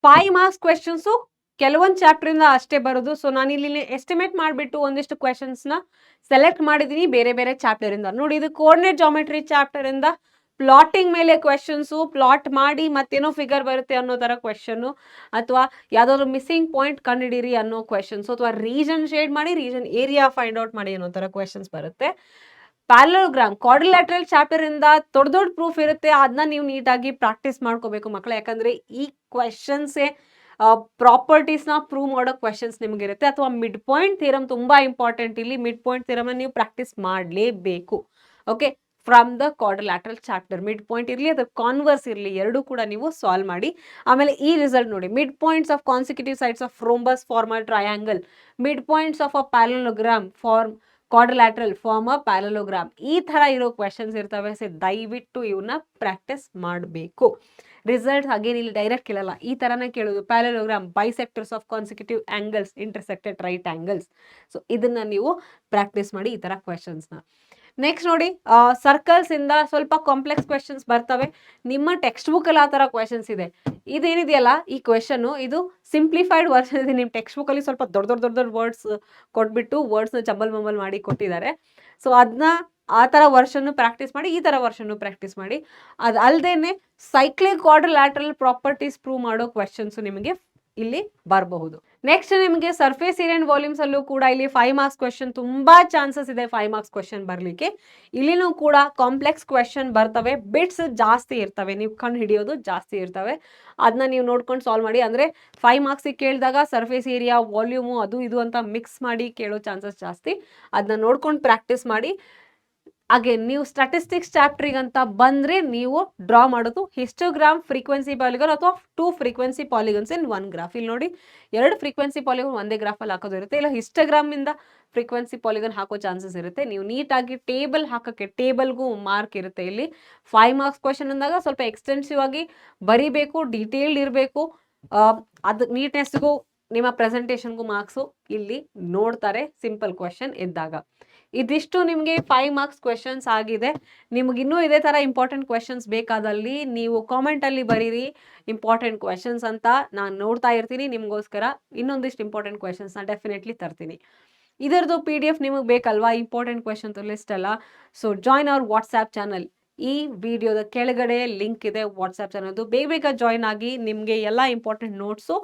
5 marks questions ಕೆಲವೊಂದು ಚಾಪ್ಟರಿಂದ ಅಷ್ಟೇ ಬರೋದು. ಸೊ ನಾನು ಇಲ್ಲಿ ಎಸ್ಟಿಮೇಟ್ ಮಾಡಿಬಿಟ್ಟು ಒಂದಿಷ್ಟು ಕ್ವೆಶನ್ಸ್ನ ಸೆಲೆಕ್ಟ್ ಮಾಡಿದ್ದೀನಿ ಬೇರೆ ಬೇರೆ ಚಾಪ್ಟರಿಂದ. ನೋಡಿ, ಇದು ಕೋಆರ್ಡಿನೇಟ್ ಜಾಮೆಟ್ರಿ ಚಾಪ್ಟರಿಂದ ಪ್ಲಾಟಿಂಗ್ ಮೇಲೆ ಕ್ವೆಶನ್ಸು, ಪ್ಲಾಟ್ ಮಾಡಿ ಮತ್ತೇನೋ ಫಿಗರ್ ಬರುತ್ತೆ ಅನ್ನೋ ಥರ ಕ್ವೆಶನ್ನು, ಅಥವಾ ಯಾವುದಾದ್ರು ಮಿಸ್ಸಿಂಗ್ ಪಾಯಿಂಟ್ ಕಂಡುಹಿಡೀರಿ ಅನ್ನೋ ಕ್ವೆಶನ್ಸು, ಅಥವಾ ರೀಜನ್ ಶೇಡ್ ಮಾಡಿ ರೀಜನ್ ಏರಿಯಾ ಫೈಂಡ್ ಔಟ್ ಮಾಡಿ ಅನ್ನೋ ಥರ ಕ್ವೆಶನ್ಸ್ ಬರುತ್ತೆ. ಪ್ಯಾರಲೋಗ್ರಾಮ್ ಕ್ವಾಡ್ರಿಲ್ಯಾಟ್ರಲ್ ಚಾಪ್ಟರ್ ಇಂದ ದೊಡ್ಡ ಪ್ರೂಫ್ ಇರುತ್ತೆ, ಅದನ್ನ ನೀವು ನೀಟಾಗಿ ಪ್ರಾಕ್ಟೀಸ್ ಮಾಡ್ಕೋಬೇಕು ಮಕ್ಕಳು. ಯಾಕಂದ್ರೆ ಈ ಕ್ವೆಶನ್ಸೇ ಪ್ರಾಪರ್ಟೀಸ್ನ ಪ್ರೂವ್ ಮಾಡೋ ಕ್ವೆಶನ್ಸ್ ನಿಮಗಿರುತ್ತೆ. ಅಥವಾ ಮಿಡ್ ಪಾಯಿಂಟ್ ಥಿಯರಮ್ ತುಂಬಾ ಇಂಪಾರ್ಟೆಂಟ್. ಇಲ್ಲಿ ಮಿಡ್ ಪಾಯಿಂಟ್ ಥಿಯರಮ್ ನೀವು ಪ್ರಾಕ್ಟೀಸ್ ಮಾಡಲೇಬೇಕು. Okay, from the quadrilateral chapter mid point ಇರಲಿ ಅಥವಾ ಕಾನ್ವರ್ಸ್ ಇರಲಿ, ಎರಡೂ ಕೂಡ ನೀವು ಸಾಲ್ವ್ ಮಾಡಿ. ಆಮೇಲೆ ಈ ರಿಸಲ್ಟ್ ನೋಡಿ, mid points of consecutive sides of rhombus form a triangle, mid points of a parallelogram form quadrilateral form a parallelogram. ಈ ತರ ಇರೋ ಕ್ವೆಶನ್ಸ್ ಇರ್ತವೆ. ಸೊ ದಯವಿಟ್ಟು ಇವನ್ನ ಪ್ರಾಕ್ಟೀಸ್ ಮಾಡಬೇಕು. ರಿಸಲ್ಟ್ ಅಗೇನ್ ಇಲ್ಲಿ ಡೈರೆಕ್ಟ್ ಕೇಳಲ್ಲ, ಈ ತರನೇ ಕೇಳೋದು. Parallelogram, bisectors of consecutive angles, intersected right angles. So ಇದನ್ನ ನೀವು ಪ್ರಾಕ್ಟೀಸ್ ಮಾಡಿ ಈ ತರ ಕ್ವೆಶನ್ಸ್ನ. ನೆಕ್ಸ್ಟ್ ನೋಡಿ, ಸರ್ಕಲ್ಸ್ ಇಂದ ಸ್ವಲ್ಪ ಕಾಂಪ್ಲೆಕ್ಸ್ ಕ್ವೆಶನ್ಸ್ ಬರ್ತವೆ. ನಿಮ್ಮ ಟೆಕ್ಸ್ಟ್ ಬುಕ್ ಅಲ್ಲಿ ಆ ತರ ಕ್ವೆಶನ್ಸ್ ಇದೆ. ಇದೇನಿದೆಯಲ್ಲ ಈ ಕ್ವೆಶನ್, ಇದು ಸಿಂಪ್ಲಿಫೈಡ್ ವರ್ಷನ್ ಇದೆ. ನಿಮ್ಮ ಟೆಕ್ಸ್ಟ್ ಬುಕ್ ಅಲ್ಲಿ ಸ್ವಲ್ಪ ದೊಡ್ಡ ವರ್ಡ್ಸ್ ಕೊಟ್ಬಿಟ್ಟು ವರ್ಡ್ಸ್ನ ಚಂಬಲ್ ಮಂಬಲ್ ಮಾಡಿ ಕೊಟ್ಟಿದ್ದಾರೆ. ಸೊ ಅದನ್ನ ಆ ಥರ ವರ್ಷನ್ನು ಪ್ರಾಕ್ಟೀಸ್ ಮಾಡಿ, ಈ ಥರ ವರ್ಷನ್ನು ಪ್ರಾಕ್ಟೀಸ್ ಮಾಡಿ. ಅದು ಅಲ್ಲದೇನೆ ಸೈಕ್ಲಿಕ್ ಕ್ವಾಡ್ರಿಲ್ಯಾಟ್ರಲ್ ಪ್ರಾಪರ್ಟೀಸ್ ಪ್ರೂವ್ ಮಾಡೋ ಕ್ವೆಶನ್ಸ್ ನಿಮಗೆ ಇಲ್ಲಿ ಬರಬಹುದು. ನೆಕ್ಸ್ಟ್ ನಿಮಗೆ ಸರ್ಫೇಸ್ ಏರಿಯಾ ಅಂಡ್ ವಾಲ್ಯೂಮ್ಸ್ ಅಲ್ಲೂ ಕೂಡ ಇಲ್ಲಿ 5 ಮಾರ್ಕ್ಸ್ ಕ್ವೆಶನ್ ತುಂಬಾ ಚಾನ್ಸಸ್ ಇದೆ 5 ಮಾರ್ಕ್ಸ್ ಕ್ವೆಶನ್ ಬರಲಿಕ್ಕೆ. ಇಲ್ಲಿನೂ ಕೂಡ ಕಾಂಪ್ಲೆಕ್ಸ್ ಕ್ವೆಶನ್ ಬರ್ತವೆ, ಬಿಟ್ಸ್ ಜಾಸ್ತಿ ಇರ್ತವೆ, ನೀವು ಕಂಡು ಹಿಡಿಯೋದು ಜಾಸ್ತಿ ಇರ್ತವೆ. ಅದನ್ನ ನೀವು ನೋಡ್ಕೊಂಡು ಸಾಲ್ವ್ ಮಾಡಿ. ಅಂದರೆ 5 ಮಾರ್ಕ್ಸಿಗೆ ಕೇಳಿದಾಗ ಸರ್ಫೇಸ್ ಏರಿಯಾ, ವಾಲ್ಯೂಮು, ಅದು ಇದು ಅಂತ ಮಿಕ್ಸ್ ಮಾಡಿ ಕೇಳೋ ಚಾನ್ಸಸ್ ಜಾಸ್ತಿ. ಅದನ್ನ ನೋಡ್ಕೊಂಡು ಪ್ರಾಕ್ಟೀಸ್ ಮಾಡಿ. ಅಗೇನ್ ನೀವು ಸ್ಟಾಟಿಸ್ಟಿಕ್ಸ್ ಚಾಪ್ಟ್ರಿಗೆ ಅಂತ ಬಂದರೆ ನೀವು ಡ್ರಾ ಮಾಡೋದು ಹಿಸ್ಟೋಗ್ರಾಮ್, ಫ್ರೀಕ್ವೆನ್ಸಿ ಪಾಲಿಗನ್ ಅಥವಾ 2 ಫ್ರೀಕ್ವೆನ್ಸಿ ಪಾಲಿಗನ್ಸ್ ಇನ್ 1 ಗ್ರಾಫ್. ಇಲ್ಲಿ ನೋಡಿ, 2 ಫ್ರೀಕ್ವೆನ್ಸಿ ಪಾಲಿಗನ್ ಒಂದೇ ಗ್ರಾಫಲ್ಲಿ ಹಾಕೋದು ಇರುತ್ತೆ. ಇಲ್ಲ ಹಿಸ್ಟೋಗ್ರಾಮಿಂದ ಫ್ರೀಕ್ವೆನ್ಸಿ ಪಾಲಿಗನ್ ಹಾಕೋ ಚಾನ್ಸಸ್ ಇರುತ್ತೆ. ನೀವು ನೀಟಾಗಿ ಟೇಬಲ್ ಹಾಕೋಕ್ಕೆ, ಟೇಬಲ್ಗೂ ಮಾರ್ಕ್ ಇರುತ್ತೆ. ಇಲ್ಲಿ 5 ಮಾರ್ಕ್ಸ್ ಕ್ವೆಶನ್ ಅಂದಾಗ ಸ್ವಲ್ಪ ಎಕ್ಸ್ಟೆನ್ಸಿವ್ ಆಗಿ ಬರಿಬೇಕು, ಡೀಟೇಲ್ಡ್ ಇರಬೇಕು. ಅದು ನೀಟ್ನೆಸ್ಗೂ ನಿಮ್ಮ ಪ್ರೆಸೆಂಟೇಷನ್ಗೂ ಮಾರ್ಕ್ಸು ಇಲ್ಲಿ ನೋಡ್ತಾರೆ ಸಿಂಪಲ್ ಕ್ವೆಶನ್ ಇದ್ದಾಗ. ಇದಿಷ್ಟು ನಿಮಗೆ 5 ಮಾರ್ಕ್ಸ್ ಕ್ವೆಶನ್ಸ್ ಆಗಿದೆ. ನಿಮಗಿನ್ನೂ ಇದೇ ಥರ ಇಂಪಾರ್ಟೆಂಟ್ ಕ್ವೆಶನ್ಸ್ ಬೇಕಾದಲ್ಲಿ ನೀವು ಕಾಮೆಂಟಲ್ಲಿ ಬರೀರಿ ಇಂಪಾರ್ಟೆಂಟ್ ಕ್ವೆಶನ್ಸ್ ಅಂತ. ನಾನು ನೋಡ್ತಾ ಇರ್ತೀನಿ, ನಿಮಗೋಸ್ಕರ ಇನ್ನೊಂದಿಷ್ಟು ಇಂಪಾರ್ಟೆಂಟ್ ಕ್ವೆಶನ್ಸ್ನ ಡೆಫಿನೆಟ್ಲಿ ತರ್ತೀನಿ. ಇದರದ್ದು PDF ನಿಮಗೆ ಬೇಕಲ್ವಾ, ಇಂಪಾರ್ಟೆಂಟ್ ಕ್ವೆಶನ್ ಲಿಸ್ಟ್ ಎಲ್ಲ. So join hour WhatsApp channel. ಈ ವಿಡಿಯೋದ ಕೆಳಗಡೆ ಲಿಂಕ್ ಇದೆ ವಾಟ್ಸ್ಆ್ಯಪ್ ಚಾನಲ್ದು. ಬೇಗ ಜಾಯ್ನ್ ಆಗಿ. ನಿಮಗೆ ಎಲ್ಲ ಇಂಪಾರ್ಟೆಂಟ್ ನೋಟ್ಸು,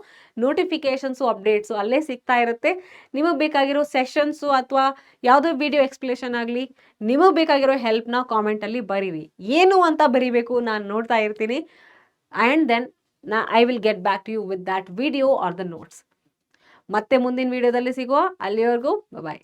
ನೋಟಿಫಿಕೇಷನ್ಸು, ಅಪ್ಡೇಟ್ಸು ಅಲ್ಲೇ ಸಿಗ್ತಾ ಇರುತ್ತೆ. ನಿಮಗೆ ಬೇಕಾಗಿರೋ ಸೆಷನ್ಸು ಅಥವಾ ಯಾವುದೋ ವಿಡಿಯೋ ಎಕ್ಸ್ಪ್ಲೇಷನ್ ಆಗಲಿ, ನಿಮಗೆ ಬೇಕಾಗಿರೋ ಹೆಲ್ಪ್ನ ಕಾಮೆಂಟಲ್ಲಿ ಬರೀರಿ. ಏನು ಅಂತ ಬರೀಬೇಕು, ನಾನು ನೋಡ್ತಾ ಇರ್ತೀನಿ. And then I will get back to you with that video or the notes. ಮತ್ತೆ ಮುಂದಿನ ವಿಡಿಯೋದಲ್ಲಿ ಸಿಗುವ. ಅಲ್ಲಿವರೆಗೂ ಬಾಯ್.